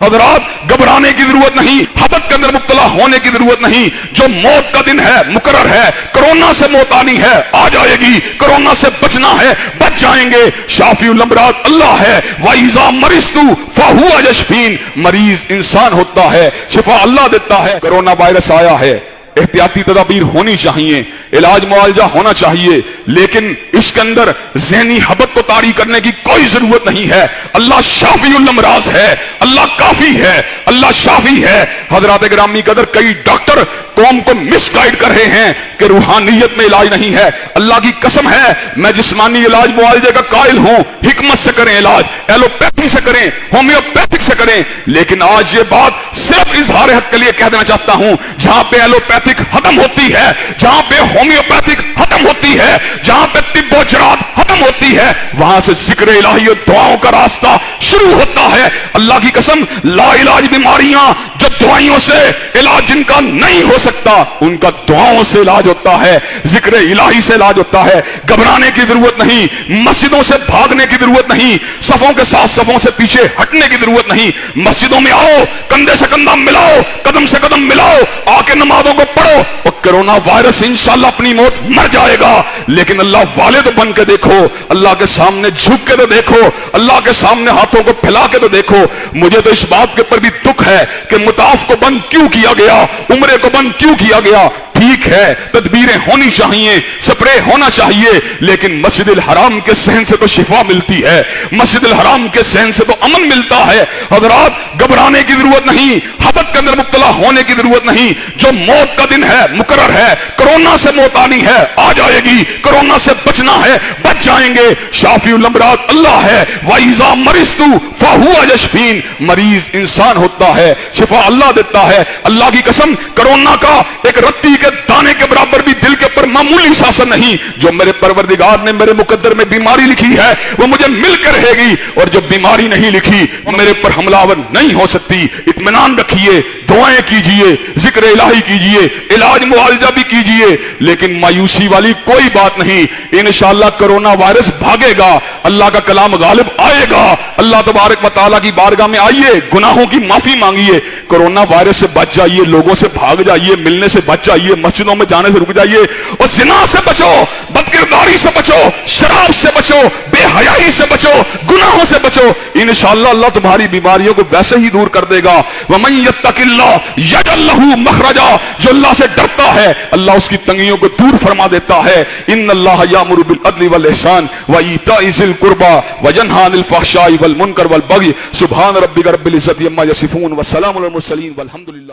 حضرات گھبرانے کی ضرورت نہیں، حبت کے اندر مبتلا ہونے کی ضرورت نہیں. جو موت کا دن ہے مقرر ہے، کرونا سے موت آنی ہے آ جائے گی، کرونا سے بچنا ہے بچ جائیں گے. شافی الامراض اللہ ہے. وَإِذَا مَرِضْتُ فَهُوَ يَشْفِينِ، مریض انسان ہوتا ہے، شفا اللہ دیتا ہے. کرونا وائرس آیا ہے، احتیاطی تدابیر ہونی چاہیے، علاج معالجہ ہونا چاہیے، لیکن اس کے اندر ذہنی حبت کو طاری کرنے کی کوئی ضرورت نہیں ہے. اللہ شافی الامراض ہے، اللہ کافی ہے، اللہ شافی ہے. حضرات گرامی قدر، کئی ڈاکٹر قوم کو مس گائیڈ کر رہے ہیں کہ روحانیت میں علاج نہیں ہے. اللہ کی قسم ہے میں جسمانی علاج معالجے کا قائل ہوں، حکمت سے کریں علاج، ایلوپیتھی سے کریں، ہومیوپیتھک سے کریں. لیکن آج یہ بات صرف اظہار حق کے لیے کہہ دینا چاہتا ہوں، جہاں پہ ایلوپیتھک ختم ہوتی ہے، جہاں پہ ہومیوپیتھک ختم ہوتی ہے، جہاں پہ طب و جراحت ختم ہوتی ہے، وہاں سے ذکر الہی اور دعاؤں کا راستہ شروع ہوتا ہے. اللہ کی قسم، لا علاج بیماریاں جو دوائیوں سے علاج جن کا نہیں ہو سکتا، ان کا دعاؤں سے علاج ہوتا ہے، ذکر الہی سے علاج ہوتا ہے. گھبرانے کی ضرورت نہیں، مسجدوں سے بھاگنے کی ضرورت نہیں، صفوں کے ساتھ صفوں سے پیچھے ہٹنے کی ضرورت نہیں. مسجدوں میں آؤ، کندھے سے کندھا ملاؤ، قدم سے قدم ملاؤ، آ کے نمازوں کو پڑھو. اور کرونا وائرس انشاءاللہ اپنی موت مر جائے گا، لیکن اللہ والے تو بن کے دیکھو، اللہ کے سامنے جھک کے تو دیکھو، اللہ کے سامنے ہاتھوں کو پھیلا کے تو دیکھو. مجھے تو اس بات کے اوپر بھی دکھ ہے کہ مطاف کو بند کیوں کیا گیا، عمرے کو بند کیوں کیا گیا. ٹھیک ہے، تدبیریں ہونی چاہیے، سپرے ہونا چاہیے، لیکن مسجد الحرام کے صحن سے تو شفا ملتی ہے، مسجد الحرام کے صحن سے تو امن ملتا ہے. حضرات گھبرانے کی ضرورت نہیں، حبت کے اندر مبتلا ہونے کی ضرورت نہیں. جو موت کا دن ہے مقرر ہے، کرونا سے موت آنی ہے آ جائے گی، کرونا سے بچنا ہے بچ جائیں گے. شافی الامراض اللہ ہے. وَإِذَا مَرِضْتُ فَهُوَ يَشْفِينِ، مریض انسان ہوتا ہے، شفا اللہ دیتا ہے. اللہ کی قسم، کرونا کا ایک رتی کے دانے کے برابر بھی دل کے اوپر معمولی سا اثر نہیں. جو میرے پروردگار نے میرے مقدر میں بیماری لکھی ہے وہ مجھے مل کے رہے گی، اور جو بیماری نہیں لکھی وہ میرے اوپر حملہ آور نہیں ہو سکتی. اطمینان رکھیے، دعائیں کیجئے، ذکر الہی کیجئے، علاج معالجہ بھی کیجئے، لیکن مایوسی والی کوئی بات نہیں. انشاءاللہ کرونا وائرس بھاگے گا، اللہ کا کلام غالب آئے گا. اللہ تبارک و تعالیٰ کی بارگاہ میں آئیے، گناہوں کی معافی مانگیے، کرونا وائرس سے بچ جائیے، لوگوں سے بھاگ جائیے، ملنے سے بچ جائیے، مسجدوں میں جانے سے رک جائیے، اور زنا سے بچو، بدکرداری سے بچو، شراب سے بچو، بے حیائی سے بچو، گناہوں سے بچو. انشاءاللہ اللہ تمہاری بیماریوں کو ویسے ہی دور کر دے گا. وَمَن يَتَّقِ اللَّهَ يَجْعَل لَّهُ مَخْرَجًا، جو اللہ سے ڈرتا ہے اللہ اس کی تنگیوں کو دور فرما دیتا ہے. ان اللہ یامر بالعدل والاحسان وایتاء ذی القربى وینہی عن الفحشاء والمنکر والبغی. سبحان ربک رب العزۃ عما یصفون وسلام علی المرسلین والحمد للہ.